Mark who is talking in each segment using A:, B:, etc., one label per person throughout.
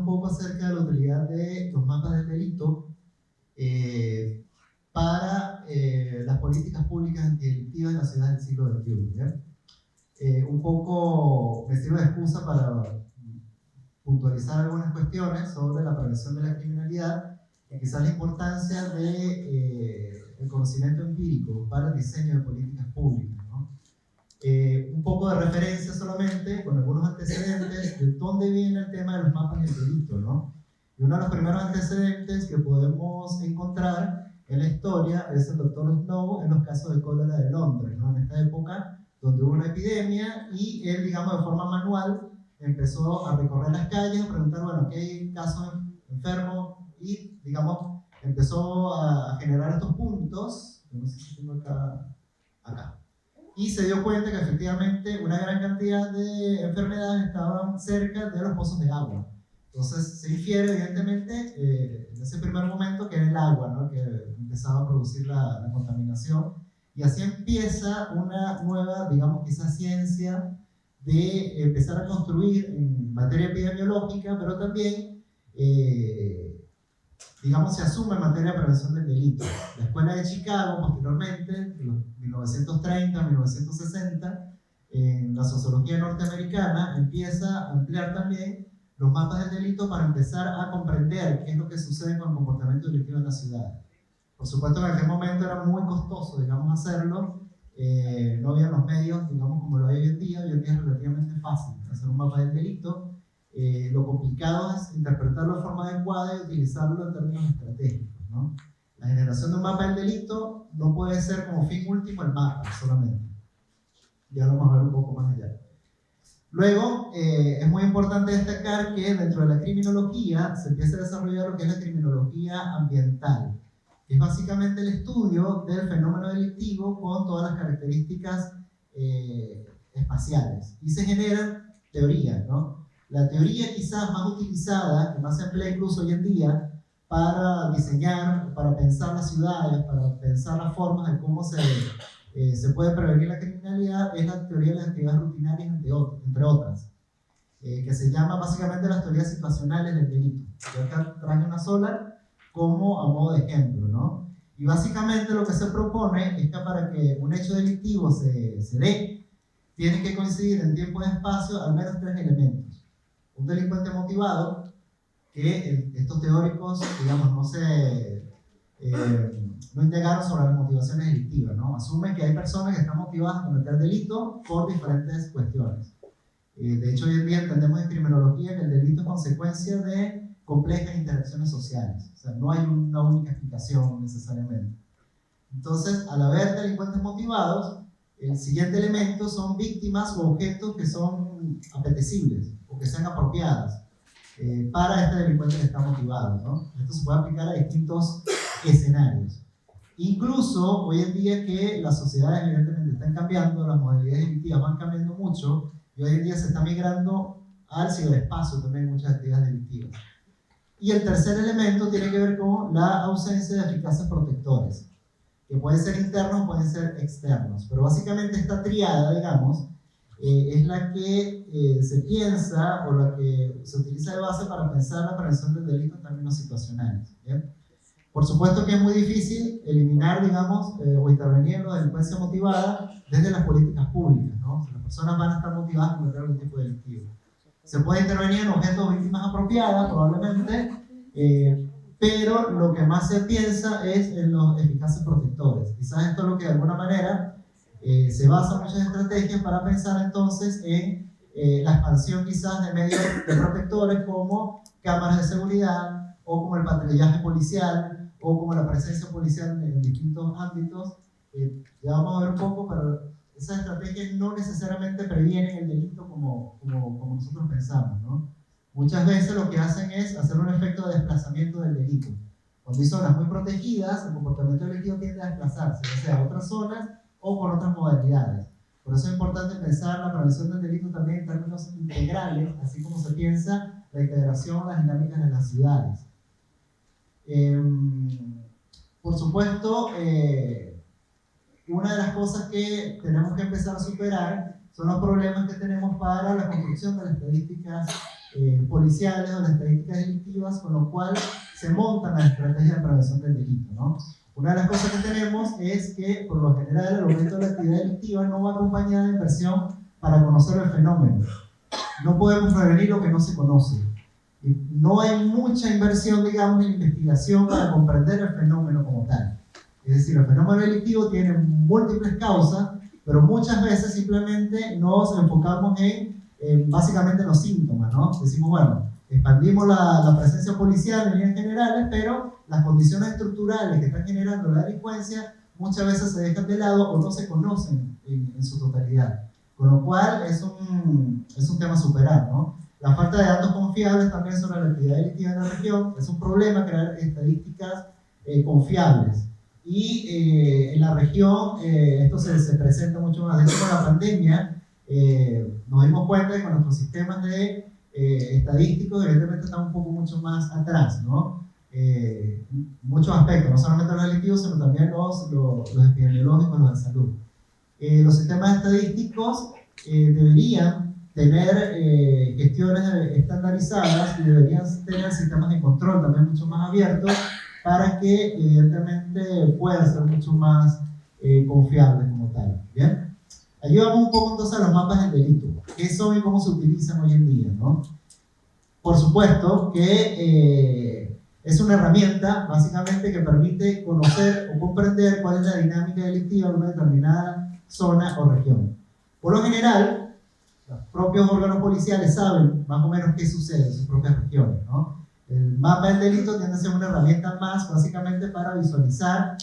A: poco acerca de la utilidad de los mapas del delito para las políticas públicas antidelictivas en la ciudad del siglo XXI. Un poco me sirve de excusa para puntualizar algunas cuestiones sobre la prevención de la criminalidad y quizás la importancia del conocimiento empírico para el diseño de políticas públicas, ¿no? Un poco de referencia solamente, con algunos antecedentes de dónde viene el tema de los mapas del delito, ¿no? Y uno de los primeros antecedentes que podemos encontrar en la historia es el doctor Snow en los casos de cólera de Londres, ¿no? En esta época donde hubo una epidemia y él, digamos, de forma manual empezó a recorrer las calles, a preguntar, bueno, ¿qué hay casos enfermos? Y, digamos, empezó a generar estos puntos, no sé si tengo acá. Y se dio cuenta que efectivamente una gran cantidad de enfermedades estaban cerca de los pozos de agua. Entonces se infiere evidentemente en ese primer momento que era el agua, ¿no?, que empezaba a producir la contaminación. Y así empieza una nueva, digamos, quizás ciencia de empezar a construir en materia epidemiológica, pero también, digamos, se asume en materia de prevención del delito. La Escuela de Chicago, posteriormente, en los 1930, 1960, en la sociología norteamericana, empieza a ampliar también los mapas del delito para empezar a comprender qué es lo que sucede con el comportamiento delictivo en la ciudad. Por supuesto, en aquel momento era muy costoso, digamos, hacerlo. No había los medios, digamos, como lo hay hoy en día. Hoy en día es relativamente fácil hacer un mapa del delito. Lo complicado es interpretarlo de forma adecuada y utilizarlo en términos estratégicos, ¿no? La generación de un mapa del delito no puede ser como fin último el mapa solamente. Ya lo vamos a ver un poco más allá. Luego, es muy importante destacar que dentro de la criminología se empieza a desarrollar lo que es la criminología ambiental. Es básicamente el estudio del fenómeno delictivo con todas las características espaciales. Y se generan teorías, ¿no? La teoría quizás más utilizada, que más se emplea incluso hoy en día, para diseñar, para pensar las ciudades, para pensar las formas de cómo se puede prevenir la criminalidad, es la teoría de las actividades rutinarias, entre otras, que se llama básicamente las teorías situacionales del delito. Yo acá traje una sola como a modo de ejemplo, ¿no? Y básicamente lo que se propone es que para que un hecho delictivo se dé, tiene que coincidir en tiempo y espacio al menos 3 elementos. Un delincuente motivado, que estos teóricos, digamos, no indagaron sobre las motivaciones delictivas, ¿no? Asumen que hay personas que están motivadas a cometer delitos por diferentes cuestiones. De hecho, hoy en día entendemos en criminología que el delito es consecuencia de complejas interacciones sociales. O sea, no hay una única explicación necesariamente. Entonces, al haber delincuentes motivados, el siguiente elemento son víctimas o objetos que son apetecibles o que sean apropiadas para este delincuente que está motivado, ¿no? Esto se puede aplicar a distintos escenarios. Incluso hoy en día que las sociedades evidentemente están cambiando, las modalidades delictivas van cambiando mucho y hoy en día se está migrando al ciberespacio también muchas actividades delictivas. Y el tercer elemento tiene que ver con la ausencia de eficaces protectores, que pueden ser internos o pueden ser externos. Pero básicamente esta triada, digamos, es la que se piensa o la que se utiliza de base para pensar la prevención del delito en términos situacionales, ¿bien? Por supuesto que es muy difícil eliminar, digamos, o intervenir en la delincuencia motivada desde las políticas públicas, ¿no? O sea, las personas van a estar motivadas a cometer algún tipo de delictivo. Se puede intervenir en objetos o víctimas apropiadas, probablemente, pero lo que más se piensa es en los eficaces protectores. Quizás esto es lo que de alguna manera se basa en muchas estrategias para pensar entonces en la expansión quizás de medios de protectores como cámaras de seguridad o como el patrullaje policial o como la presencia policial en distintos ámbitos. Ya vamos a ver un poco, pero esas estrategias no necesariamente previenen el delito como nosotros pensamos, ¿no? Muchas veces lo que hacen es hacer un efecto de desplazamiento del delito. Cuando hay zonas muy protegidas, el comportamiento delictivo tiende a desplazarse, ya sea a otras zonas o por otras modalidades. Por eso es importante pensar la prevención del delito también en términos integrales, así como se piensa la integración a las dinámicas de las ciudades. Por supuesto, una de las cosas que tenemos que empezar a superar son los problemas que tenemos para la construcción de las estadísticas policiales o las estadísticas delictivas, con lo cual se montan las estrategias de prevención del delito, ¿no? Una de las cosas que tenemos es que, por lo general, el aumento de la actividad delictiva no va acompañada de inversión para conocer el fenómeno. No podemos prevenir lo que no se conoce. No hay mucha inversión, digamos, en investigación para comprender el fenómeno como tal. Es decir, el fenómeno delictivo tiene múltiples causas, pero muchas veces simplemente nos enfocamos en básicamente los síntomas, ¿no? Decimos, bueno, expandimos la presencia policial en líneas generales, pero las condiciones estructurales que están generando la delincuencia muchas veces se dejan de lado o no se conocen en su totalidad. Con lo cual es un tema a superar, ¿no? La falta de datos confiables también sobre la actividad delictiva en la región es un problema, crear estadísticas confiables. Y en la región esto se presenta mucho más. De hecho, con la pandemia nos dimos cuenta que con nuestros sistemas de estadísticos evidentemente están un poco mucho más atrás, ¿no? Muchos aspectos, no solamente los delictivos, sino también los epidemiológicos, los de salud. Los sistemas estadísticos deberían tener gestiones estandarizadas y deberían tener sistemas de control también mucho más abiertos para que evidentemente puedan ser mucho más confiables como tal. ¿Bien? Allí vamos un poco entonces a los mapas del delito. ¿Qué son y cómo se utilizan hoy en día, ¿no? Por supuesto que es una herramienta básicamente que permite conocer o comprender cuál es la dinámica delictiva de una determinada zona o región. Por lo general, los propios órganos policiales saben más o menos qué sucede en sus propias regiones, ¿no? El mapa del delito tiende a ser una herramienta más básicamente para visualizar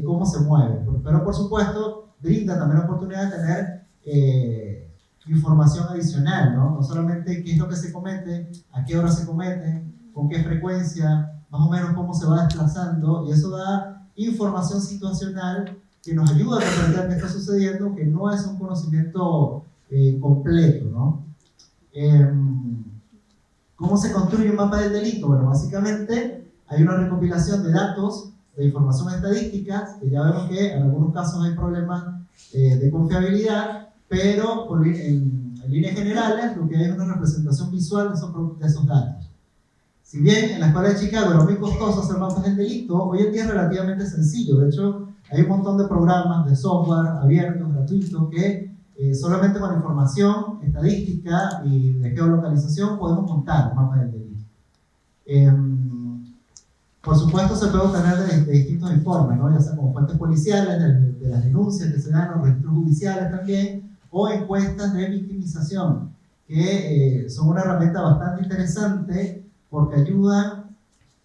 A: cómo se mueve, pero por supuesto brinda también la oportunidad de tener información adicional, ¿no? No solamente qué es lo que se comete, a qué hora se comete, con qué frecuencia, más o menos cómo se va desplazando, y eso da información situacional que nos ayuda a comprender qué está sucediendo, que no es un conocimiento completo, ¿no? ¿Cómo se construye un mapa del delito? Bueno, básicamente hay una recopilación de datos, de información estadística, que ya vemos que en algunos casos hay problemas de confiabilidad, pero en líneas generales lo que hay es una representación visual de esos datos. Si bien en la Escuela de Chicago era muy costoso hacer mapas del delito, hoy en día es relativamente sencillo. De hecho, hay un montón de programas de software abiertos, gratuitos, que solamente con información estadística y de geolocalización podemos montar mapas del delito. Por supuesto, se puede obtener de distintos informes, ¿no? Ya sea como fuentes policiales, de las denuncias que se dan, los registros judiciales también, o encuestas de victimización, que son una herramienta bastante interesante porque ayudan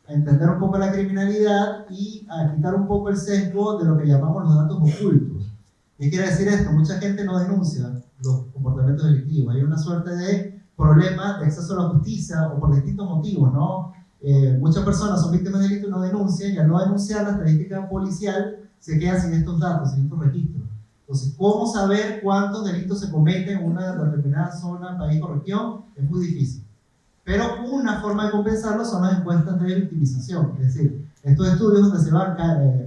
A: a entender un poco la criminalidad y a quitar un poco el sesgo de lo que llamamos los datos ocultos. ¿Qué quiere decir esto? Mucha gente no denuncia los comportamientos delictivos. Hay una suerte de problema de acceso a la justicia o por distintos motivos, ¿no? Muchas personas son víctimas de delito y no denuncian, y al no denunciar la estadística policial se queda sin estos datos, sin estos registros. Entonces, ¿cómo saber cuántos delitos se cometen en una determinada zona, país o región? Es muy difícil. Pero una forma de compensarlo son las encuestas de victimización, es decir, estos estudios donde se van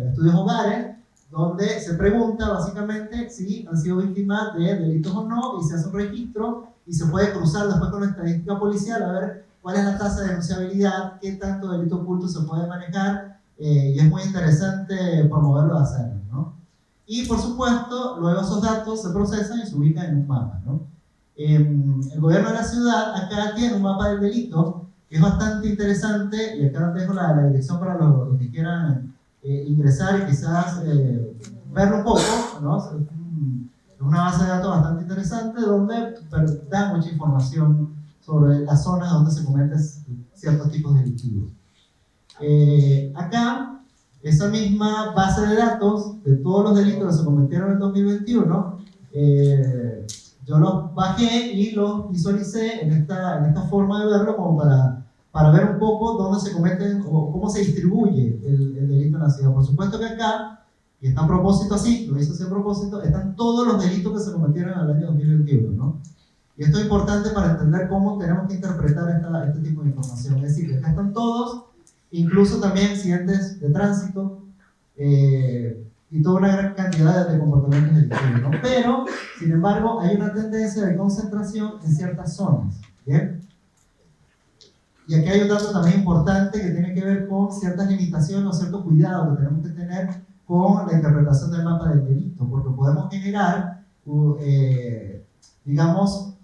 A: estudios hogares, donde se pregunta básicamente si han sido víctimas de delitos o no, y se hace un registro y se puede cruzar después con la estadística policial a ver cuál es la tasa de denunciabilidad, qué tanto delito oculto se puede manejar, y es muy interesante promoverlo de hacerlo, ¿no? Y por supuesto, luego esos datos se procesan y se ubican en un mapa, ¿no? El gobierno de la ciudad acá tiene un mapa del delito que es bastante interesante, y acá dejo la dirección para los que quieran ingresar y quizás verlo un poco, ¿no? Es una base de datos bastante interesante donde da mucha información sobre las zonas donde se cometen ciertos tipos delictivos. Acá, esa misma base de datos de todos los delitos que se cometieron en 2021, yo los bajé y los visualicé en esta forma de verlo como para ver un poco dónde se cometen o cómo se distribuye el delito en la ciudad. Por supuesto que acá, y está a propósito así, lo hice así a propósito, están todos los delitos que se cometieron en el año 2021, ¿no? Y esto es importante para entender cómo tenemos que interpretar este tipo de información. Es decir, acá están todos, incluso también accidentes de tránsito, y toda una gran cantidad de comportamientos delictivos, ¿no? Pero, sin embargo, hay una tendencia de concentración en ciertas zonas, ¿bien? Y aquí hay un dato también importante que tiene que ver con ciertas limitaciones o cierto cuidado que tenemos que tener con la interpretación del mapa del delito, porque podemos generar, digamos,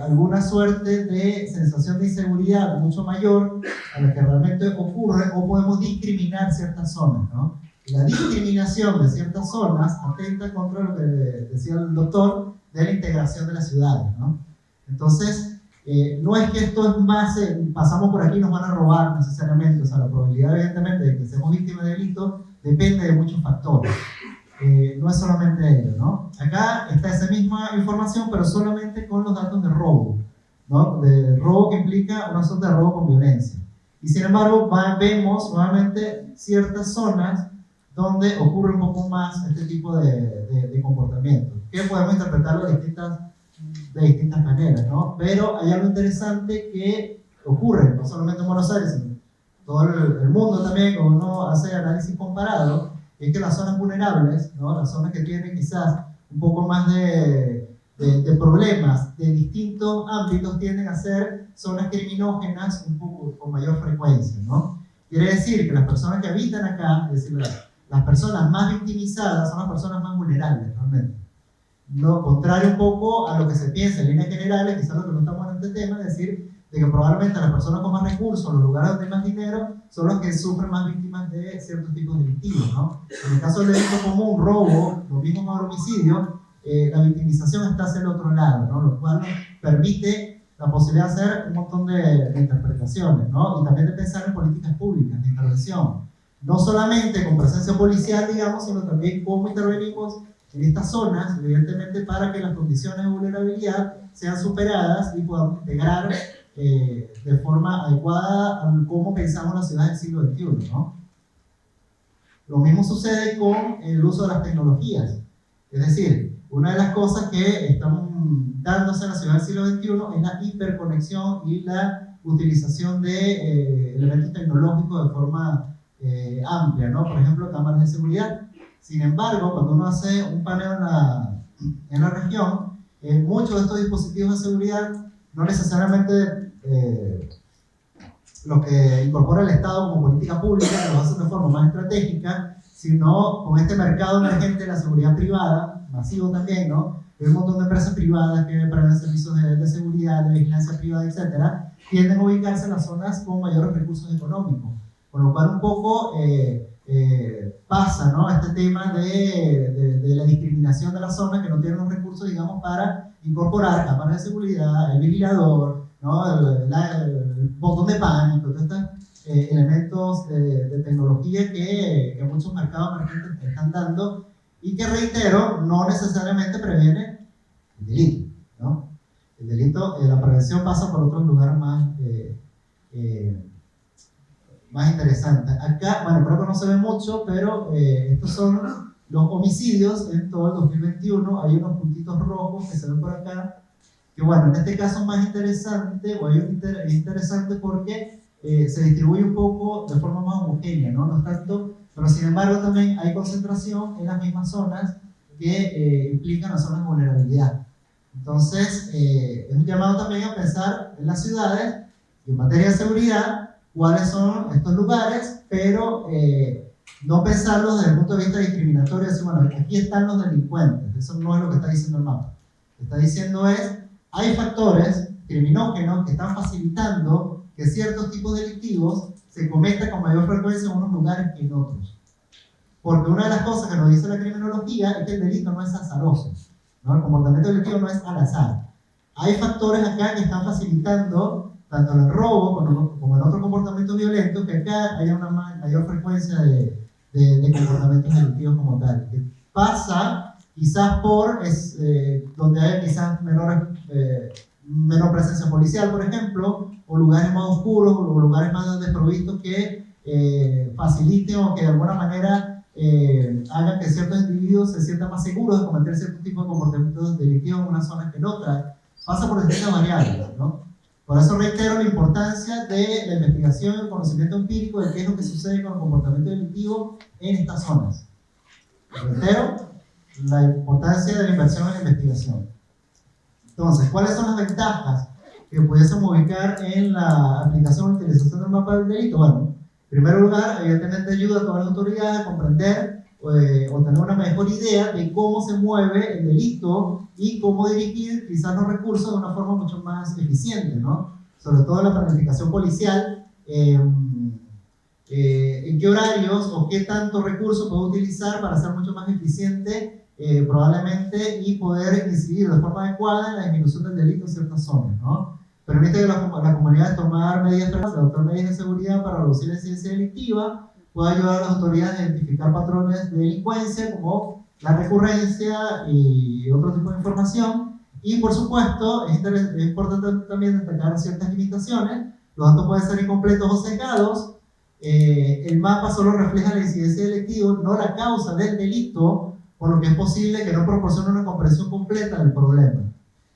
A: alguna suerte de sensación de inseguridad mucho mayor a la que realmente ocurre, o podemos discriminar ciertas zonas, ¿no? La discriminación de ciertas zonas atenta contra lo que decía el doctor de la integración de las ciudades, ¿no? Entonces, no es que esto es más, pasamos por aquí y nos van a robar necesariamente, o sea, la probabilidad evidentemente de que seamos víctimas de delito depende de muchos factores. No es solamente ello, ¿no? Acá está esa misma información, pero solamente con los datos de robo, ¿no? De robo que implica un asunto de robo con violencia. Y sin embargo, vemos nuevamente ciertas zonas donde ocurre un poco más este tipo de comportamiento, que podemos interpretarlo de distintas maneras, ¿no? Pero hay algo interesante que ocurre, no solamente en Buenos Aires, sino en todo el mundo también, cuando uno hace análisis comparado, es que las zonas vulnerables, ¿no? Las zonas que tienen quizás un poco más de problemas de distintos ámbitos, tienden a ser zonas criminógenas un poco con mayor frecuencia, ¿no? Quiere decir que las personas que habitan acá, es decir, las personas más victimizadas son las personas más vulnerables, realmente. Lo contrario un poco a lo que se piensa en líneas generales, quizás lo que no estamos en este tema, es decir, de que probablemente las personas con más recursos, los lugares donde hay más dinero, son los que sufren más víctimas de ciertos tipos delictivos, ¿no? En el caso del delito común, robo, lo mismo con el homicidio, la victimización está hacia el otro lado, ¿no? Lo cual nos permite la posibilidad de hacer un montón de interpretaciones, ¿no? Y también de pensar en políticas públicas de intervención. No solamente con presencia policial, digamos, sino también cómo intervenimos en estas zonas, evidentemente, para que las condiciones de vulnerabilidad sean superadas y podamos integrar de forma adecuada a cómo pensamos la ciudad del siglo XXI, ¿no? Lo mismo sucede con el uso de las tecnologías. Es decir, una de las cosas que están dándose en la ciudad del siglo XXI es la hiperconexión y la utilización de elementos tecnológicos de forma amplia, ¿no? Por ejemplo, cámaras de seguridad. Sin embargo, cuando uno hace un paneo en la región, muchos de estos dispositivos de seguridad no necesariamente lo que incorpora el Estado como política pública, que lo hace de forma más estratégica, sino con este mercado emergente de la seguridad privada, masivo también, ¿no? Hay un montón de empresas privadas que proveen servicios de seguridad, de vigilancia privada, etcétera, tienden a ubicarse en las zonas con mayores recursos económicos, con lo cual un poco pasa, ¿no? Este tema de la discriminación de las zonas que no tienen los recursos, digamos, para incorporar cámaras de seguridad, el vigilador, ¿no? el botón de pánico, todos estos elementos de tecnología que muchos mercados emergentes están dando y que, reitero, no necesariamente previene el delito, ¿no? El delito, la prevención pasa por otros lugares más interesantes. Acá, bueno, creo que no se ve mucho, pero estos son los homicidios en todo el 2021. Hay unos puntitos rojos que se ven por acá, que bueno, en este caso es más interesante, o es interesante porque se distribuye un poco de forma más homogénea, ¿no? No es tanto, pero sin embargo también hay concentración en las mismas zonas que implican las zonas de vulnerabilidad. Entonces, es un llamado también a pensar en las ciudades y en materia de seguridad, cuáles son estos lugares, pero no pensarlos desde el punto de vista discriminatorio, decir, bueno, aquí están los delincuentes. Eso no es lo que está diciendo el mapa. Lo que está diciendo es, hay factores criminógenos que están facilitando que ciertos tipos delictivos se cometan con mayor frecuencia en unos lugares que en otros. Porque una de las cosas que nos dice la criminología es que el delito no es azaroso, ¿no? El comportamiento delictivo no es al azar. Hay factores acá que están facilitando tanto en el robo como en otros comportamientos violentos, que acá haya una mayor frecuencia de comportamientos delictivos como tal. Que pasa quizás por donde hay quizás menor presencia policial, por ejemplo, o lugares más oscuros, o lugares más desprovistos que faciliten o que de alguna manera hagan que ciertos individuos se sientan más seguros de cometer cierto tipo de comportamientos delictivos en unas zonas que en otras. Pasa por distintas variables, ¿no? Por eso reitero la importancia de la investigación y el conocimiento empírico de qué es lo que sucede con el comportamiento delictivo en estas zonas. Reitero la importancia de la inversión en la investigación. Entonces, ¿cuáles son las ventajas que pudiésemos ubicar en la aplicación o utilización del mapa del delito? Bueno, en primer lugar, evidentemente ayuda a todas las autoridades a comprender o tener una mejor idea de cómo se mueve el delito y cómo dirigir quizás los recursos de una forma mucho más eficiente, ¿no? Sobre todo en la planificación policial, en qué horarios o qué tanto recurso puedo utilizar para ser mucho más eficiente probablemente y poder incidir de forma adecuada en la disminución del delito en ciertas zonas, ¿no? Permite que la comunidad tomar medidas preventivas, adoptar medidas de seguridad para reducir la incidencia delictiva, puede ayudar a las autoridades a identificar patrones de delincuencia como la recurrencia y otro tipo de información. Y por supuesto, es importante también destacar ciertas limitaciones. Los datos pueden ser incompletos o sesgados. El mapa solo refleja la incidencia delictiva, no la causa del delito, por lo que es posible que no proporcione una comprensión completa del problema.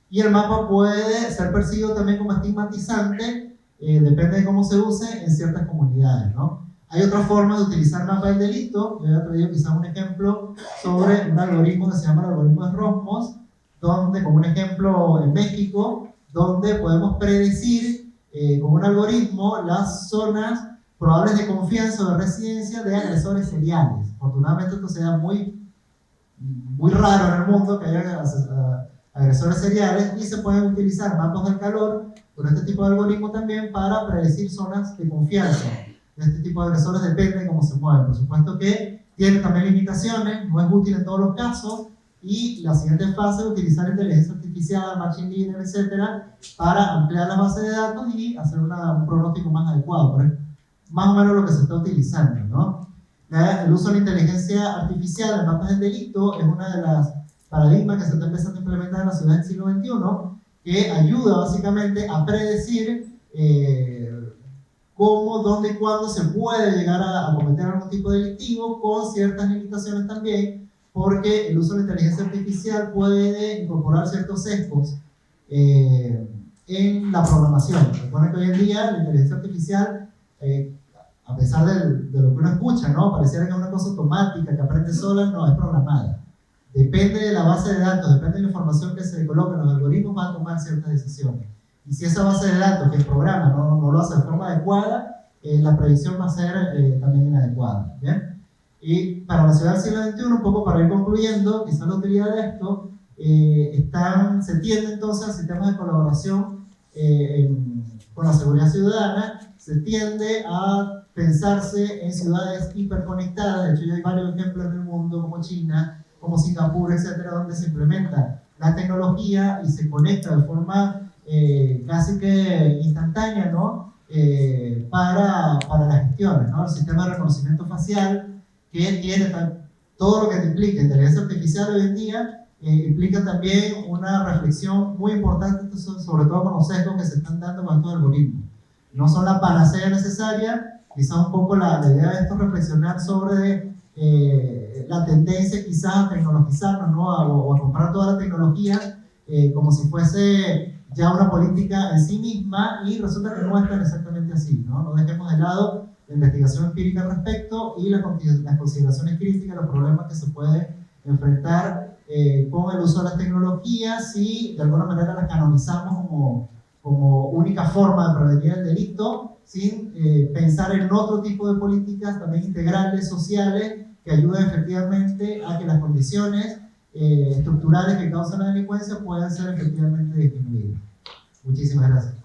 A: Y el mapa puede ser percibido también como estigmatizante, depende de cómo se use en ciertas comunidades, ¿no? Hay otra forma de utilizar mapa del delito. Yo había traído quizás un ejemplo sobre un algoritmo que se llama el algoritmo de Rosmos, donde, como un ejemplo en México, donde podemos predecir con un algoritmo las zonas probables de confianza o de residencia de agresores seriales. Afortunadamente esto se da muy raro en el mundo, que haya agresores seriales, y se pueden utilizar mapas del calor con este tipo de algoritmo también para predecir zonas de confianza. Este tipo de agresores depende de cómo se mueven. Por supuesto que tiene también limitaciones, no es útil en todos los casos, y la siguiente fase es utilizar inteligencia artificial, machine learning, etcétera, para ampliar la base de datos y hacer un pronóstico más adecuado. Pero es más o menos lo que se está utilizando, ¿no? El uso de la inteligencia artificial en mapas del delito es una de las paradigmas que se está empezando a implementar en la ciudad del siglo XXI, que ayuda básicamente a predecir cómo, dónde y cuándo se puede llegar a cometer algún tipo delictivo, con ciertas limitaciones también, porque el uso de la inteligencia artificial puede incorporar ciertos sesgos en la programación. Recuerden que hoy en día la inteligencia artificial, a pesar de lo que uno escucha, ¿no? Pareciera que es una cosa automática, que aprende sola, no, es programada. Depende de la base de datos, depende de la información que se coloca en los algoritmos, van a tomar ciertas decisiones. Y si esa base de datos que el programa no lo hace de forma adecuada, la predicción va a ser también inadecuada. ¿Bien? Y para la ciudad del siglo XXI, un poco para ir concluyendo, quizás la utilidad de esto, se tiende entonces a sistemas de colaboración con la seguridad ciudadana, se tiende a pensarse en ciudades hiperconectadas. De hecho, ya hay varios ejemplos en el mundo, como China, como Singapur, etcétera, donde se implementa la tecnología y se conecta de forma casi que instantánea, ¿no? Para las gestiones, ¿no? El sistema de reconocimiento facial, que tiene todo lo que implica inteligencia artificial hoy en día, implica también una reflexión muy importante, sobre todo con los sesgos que se están dando con estos algoritmos. No son la panacea necesaria, quizás un poco la idea de esto es reflexionar sobre la tendencia quizás a tecnologizarnos, ¿no? O a comprar toda la tecnología como si fuese ya una política en sí misma, y resulta que no es tan exactamente así, ¿no? No dejemos de lado la investigación empírica al respecto y las consideraciones críticas, los problemas que se pueden enfrentar con el uso de las tecnologías, si de alguna manera las canonizamos como única forma de prevenir el delito, sin pensar en otro tipo de políticas también integrales, sociales, que ayuden efectivamente a que las condiciones estructurales que causan la delincuencia puedan ser efectivamente disminuidas. Muchísimas gracias.